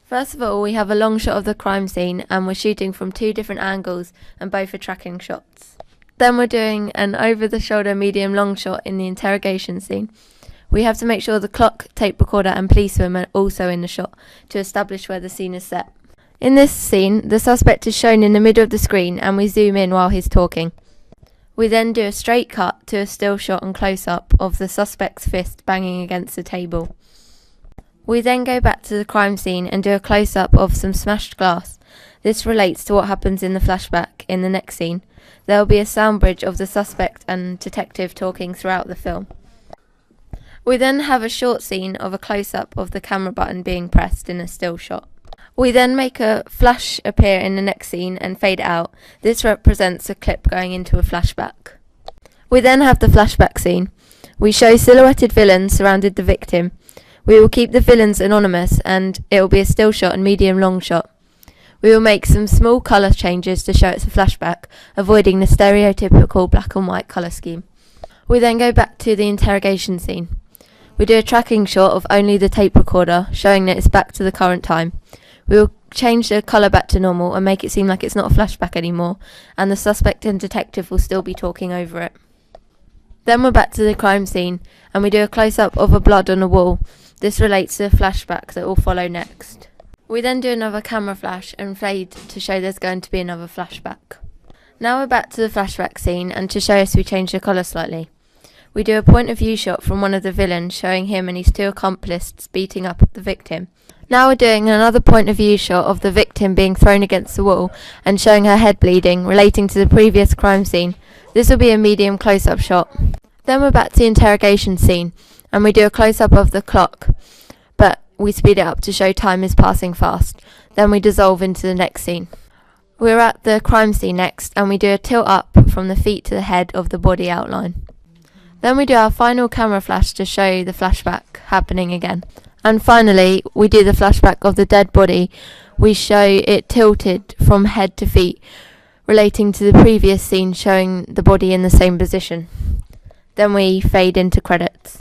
First of all, we have a long shot of the crime scene and we're shooting from two different angles and both are tracking shots. Then we're doing an over-the-shoulder medium-long shot in the interrogation scene. We have to make sure the clock, tape recorder and policeman are also in the shot to establish where the scene is set. In this scene, the suspect is shown in the middle of the screen and we zoom in while he's talking. We then do a straight cut to a still shot and close-up of the suspect's fist banging against the table. We then go back to the crime scene and do a close-up of some smashed glass. This relates to what happens in the flashback in the next scene. There will be a sound bridge of the suspect and detective talking throughout the film. We then have a short scene of a close-up of the camera button being pressed in a still shot. We then make a flash appear in the next scene and fade out. This represents a clip going into a flashback. We then have the flashback scene. We show silhouetted villains surrounded the victim. We will keep the villains anonymous and it will be a still shot and medium long shot. We will make some small colour changes to show it's a flashback, avoiding the stereotypical black and white colour scheme. We then go back to the interrogation scene. We do a tracking shot of only the tape recorder, showing that it's back to the current time. We will change the colour back to normal and make it seem like it's not a flashback anymore, and the suspect and detective will still be talking over it. Then we're back to the crime scene, and we do a close-up of a blood on a wall. This relates to the flashback that will follow next. We then do another camera flash and fade to show there's going to be another flashback. Now we're back to the flashback scene, and to show us we change the colour slightly. We do a point of view shot from one of the villains showing him and his two accomplices beating up the victim. Now we're doing another point of view shot of the victim being thrown against the wall and showing her head bleeding, relating to the previous crime scene. This will be a medium close-up shot. Then we're back to the interrogation scene and we do a close-up of the clock, but we speed it up to show time is passing fast. Then we dissolve into the next scene. We're at the crime scene next and we do a tilt up from the feet to the head of the body outline. Then we do our final camera flash to show the flashback happening again. And finally, we do the flashback of the dead body. We show it tilted from head to feet, relating to the previous scene showing the body in the same position. Then we fade into credits.